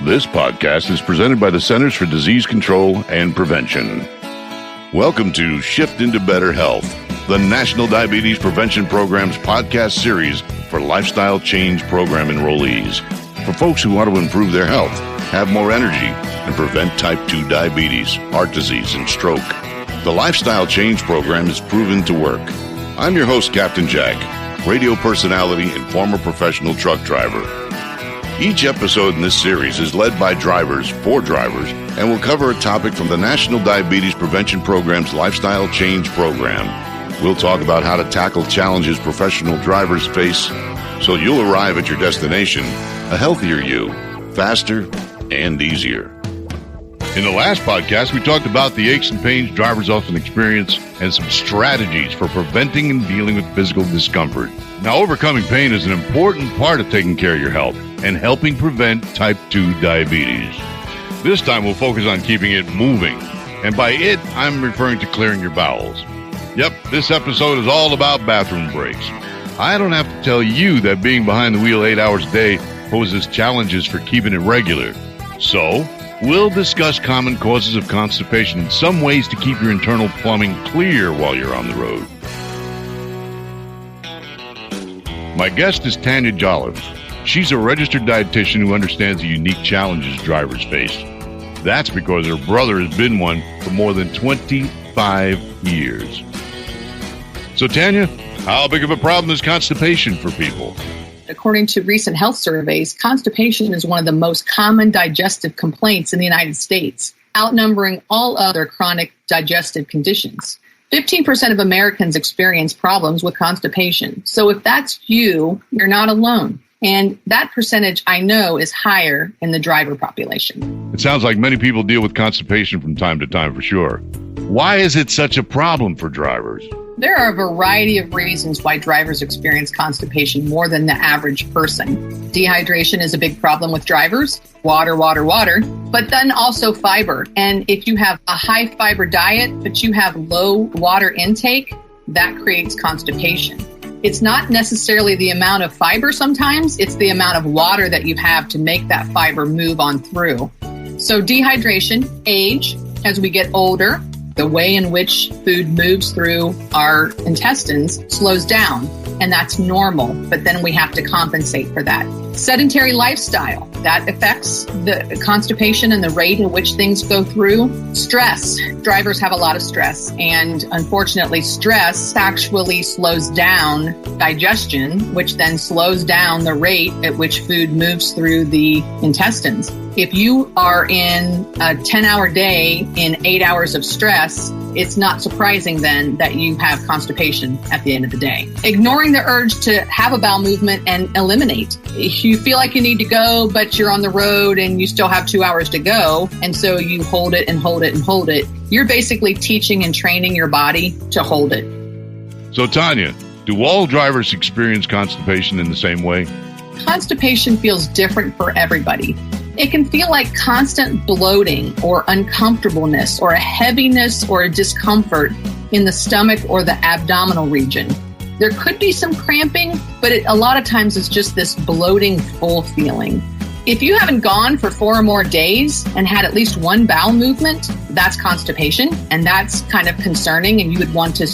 This podcast is presented by the Centers for Disease Control and Prevention. Welcome to Shift into Better Health, the National Diabetes Prevention Program's podcast series for lifestyle change program enrollees. For folks who want to improve their health, have more energy, and prevent type 2 diabetes, heart disease, and stroke. The Lifestyle Change Program is proven to work. I'm your host, Captain Jack, radio personality and former professional truck driver. Each episode in this series is led by drivers for drivers and will cover a topic from the National Diabetes Prevention Program's Lifestyle Change Program. We'll talk about how to tackle challenges professional drivers face so you'll arrive at your destination a healthier you, faster and easier. In the last podcast, we talked about the aches and pains drivers often experience and some strategies for preventing and dealing with physical discomfort. Now, overcoming pain is an important part of taking care of your health and helping prevent type 2 diabetes. This time, we'll focus on keeping it moving. And by it, I'm referring to clearing your bowels. Yep, this episode is all about bathroom breaks. I don't have to tell you that being behind the wheel 8 hours a day poses challenges for keeping it regular. So, we'll discuss common causes of constipation and some ways to keep your internal plumbing clear while you're on the road. My guest is Tanya Jolliffe. She's a registered dietitian who understands the unique challenges drivers face. That's because her brother has been one for more than 25 years. So Tanya, how big of a problem is constipation for people? According to recent health surveys, constipation is one of the most common digestive complaints in the United States, outnumbering all other chronic digestive conditions. 15% of Americans experience problems with constipation. So if that's you, you're not alone. And that percentage, I know, is higher in the driver population. It sounds like many people deal with constipation from time to time for sure. Why is it such a problem for drivers? There are a variety of reasons why drivers experience constipation more than the average person. Dehydration is a big problem with drivers. Water, but then also fiber. And if you have a high fiber diet, but you have low water intake, that creates constipation. It's not necessarily the amount of fiber sometimes, it's the amount of water that you have to make that fiber move on through. So dehydration, age, as we get older, the way in which food moves through our intestines slows down, and that's normal, but then we have to compensate for that. Sedentary lifestyle, that affects the constipation and the rate at which things go through. Stress, drivers have a lot of stress, and unfortunately stress actually slows down digestion, which then slows down the rate at which food moves through the intestines. If you are in a 10-hour day in 8 hours of stress, it's not surprising then that you have constipation at the end of the day. Ignoring the urge to have a bowel movement and eliminate. If you feel like you need to go, but you're on the road and you still have 2 hours to go, and so you hold it and hold it and hold it, you're basically teaching and training your body to hold it. So Tanya, do all drivers experience constipation in the same way? Constipation feels different for everybody. It can feel like constant bloating or uncomfortableness or a heaviness or a discomfort in the stomach or the abdominal region. There could be some cramping, but a lot of times it's just this bloating, full feeling. If you haven't gone for 4 or more days and had at least one bowel movement, that's constipation, and that's kind of concerning, and you would want to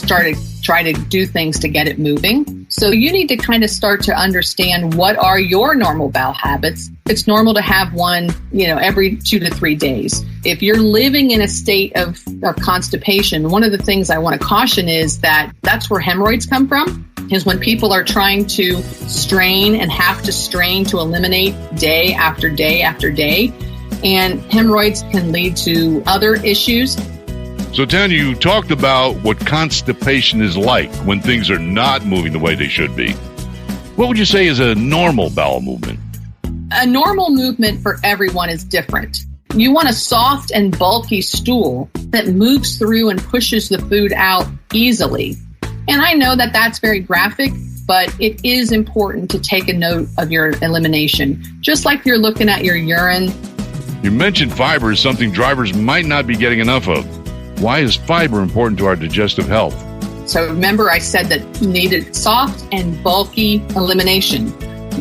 try to do things to get it moving. So you need to kind of start to understand what are your normal bowel habits. It's normal to have one, every 2 to 3 days. If you're living in a state of constipation, one of the things I want to caution is that that's where hemorrhoids come from, is when people are trying to strain and have to strain to eliminate day after day after day. And hemorrhoids can lead to other issues. So Tanya, you talked about what constipation is like when things are not moving the way they should be. What would you say is a normal bowel movement? A normal movement for everyone is different. You want a soft and bulky stool that moves through and pushes the food out easily. And I know that that's very graphic, but it is important to take a note of your elimination. Just like you're looking at your urine. You mentioned fiber is something drivers might not be getting enough of. Why is fiber important to our digestive health? So remember I said that you needed soft and bulky elimination.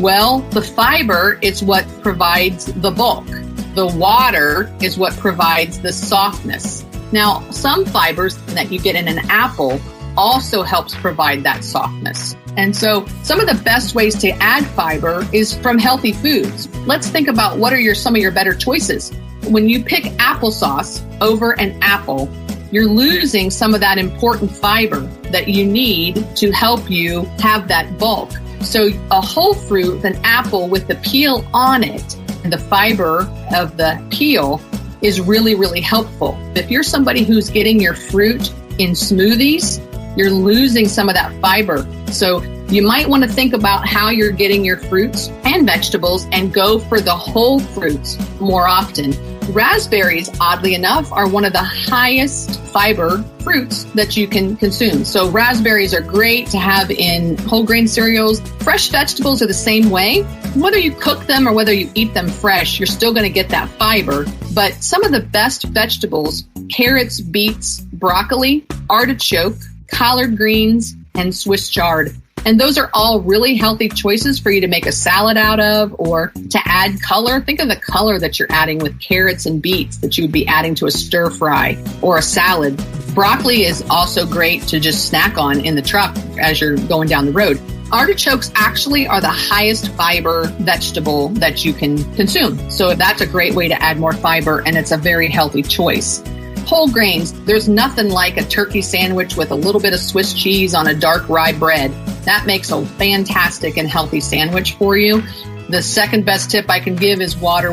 Well, the fiber is what provides the bulk. The water is what provides the softness. Now, some fibers that you get in an apple also helps provide that softness. And so some of the best ways to add fiber is from healthy foods. Let's think about what are some of your better choices. When you pick applesauce over an apple, you're losing some of that important fiber that you need to help you have that bulk. So a whole fruit, an apple with the peel on it, and the fiber of the peel is really, really helpful. If you're somebody who's getting your fruit in smoothies, you're losing some of that fiber. So you might want to think about how you're getting your fruits and vegetables and go for the whole fruits more often. Raspberries, oddly enough, are one of the highest fiber fruits that you can consume. So raspberries are great to have in whole grain cereals. Fresh vegetables are the same way. Whether you cook them or whether you eat them fresh, you're still going to get that fiber. But some of the best vegetables, carrots, beets, broccoli, artichoke, collard greens, and Swiss chard. And those are all really healthy choices for you to make a salad out of or to add color. Think of the color that you're adding with carrots and beets that you would be adding to a stir fry or a salad. Broccoli is also great to just snack on in the truck as you're going down the road. Artichokes actually are the highest fiber vegetable that you can consume. So that's a great way to add more fiber, and it's a very healthy choice. Whole grains, there's nothing like a turkey sandwich with a little bit of Swiss cheese on a dark rye bread. That makes a fantastic and healthy sandwich for you. The second best tip I can give is water.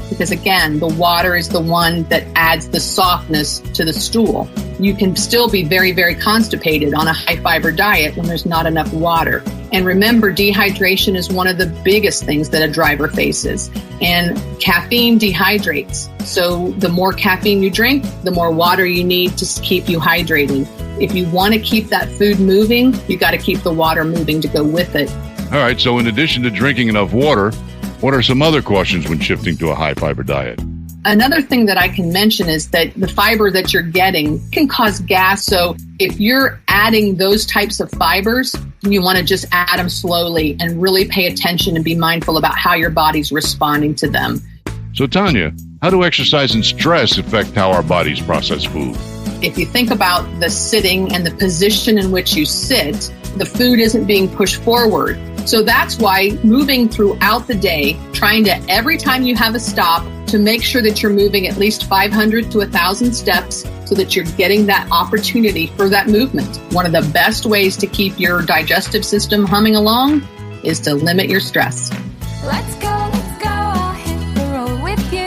Because again, the water is the one that adds the softness to the stool. You can still be very, very constipated on a high fiber diet when there's not enough water. And remember, dehydration is one of the biggest things that a driver faces. And caffeine dehydrates. So the more caffeine you drink, the more water you need to keep you hydrating. If you want to keep that food moving, you got to keep the water moving to go with it. All right, so in addition to drinking enough water, what are some other cautions when shifting to a high-fiber diet? Another thing that I can mention is that the fiber that you're getting can cause gas. So if you're adding those types of fibers, you want to just add them slowly and really pay attention and be mindful about how your body's responding to them. So Tanya, how do exercise and stress affect how our bodies process food? If you think about the sitting and the position in which you sit, the food isn't being pushed forward. So that's why moving throughout the day, trying to every time you have a stop to make sure that you're moving at least 500 to 1,000 steps so that you're getting that opportunity for that movement. One of the best ways to keep your digestive system humming along is to limit your stress. Let's go, I'll hit the road with you.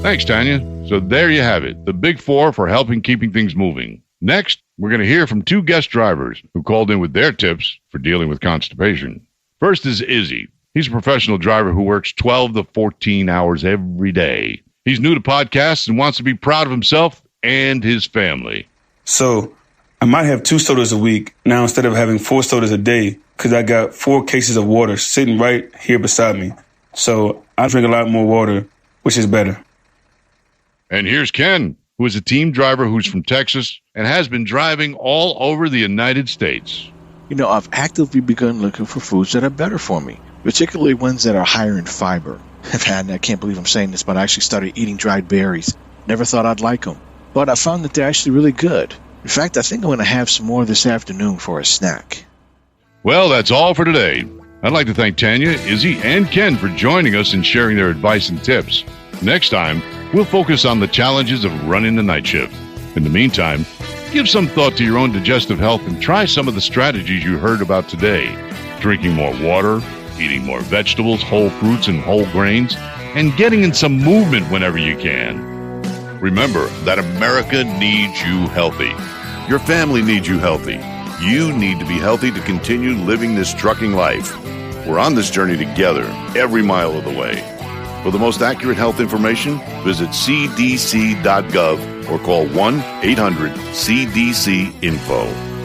Thanks, Tanya. So there you have it, the big four for helping keeping things moving. Next, we're going to hear from two guest drivers who called in with their tips for dealing with constipation. First is Izzy. He's a professional driver who works 12 to 14 hours every day. He's new to podcasts and wants to be proud of himself and his family. So I might have 2 sodas a week now instead of having 4 sodas a day because I got 4 cases of water sitting right here beside me. So I drink a lot more water, which is better. And here's Ken, who is a team driver who's from Texas and has been driving all over the United States. You know, I've actively begun looking for foods that are better for me, particularly ones that are higher in fiber. And I can't believe I'm saying this, but I actually started eating dried berries. Never thought I'd like them, but I found that they're actually really good. In fact, I think I'm going to have some more this afternoon for a snack. Well, that's all for today. I'd like to thank Tanya, Izzy, and Ken for joining us and sharing their advice and tips. Next time, we'll focus on the challenges of running the night shift. In the meantime, give some thought to your own digestive health and try some of the strategies you heard about today. Drinking more water, eating more vegetables, whole fruits, and whole grains, and getting in some movement whenever you can. Remember that America needs you healthy. Your family needs you healthy. You need to be healthy to continue living this trucking life. We're on this journey together, every mile of the way. For the most accurate health information, visit cdc.gov or call 1-800-CDC-INFO.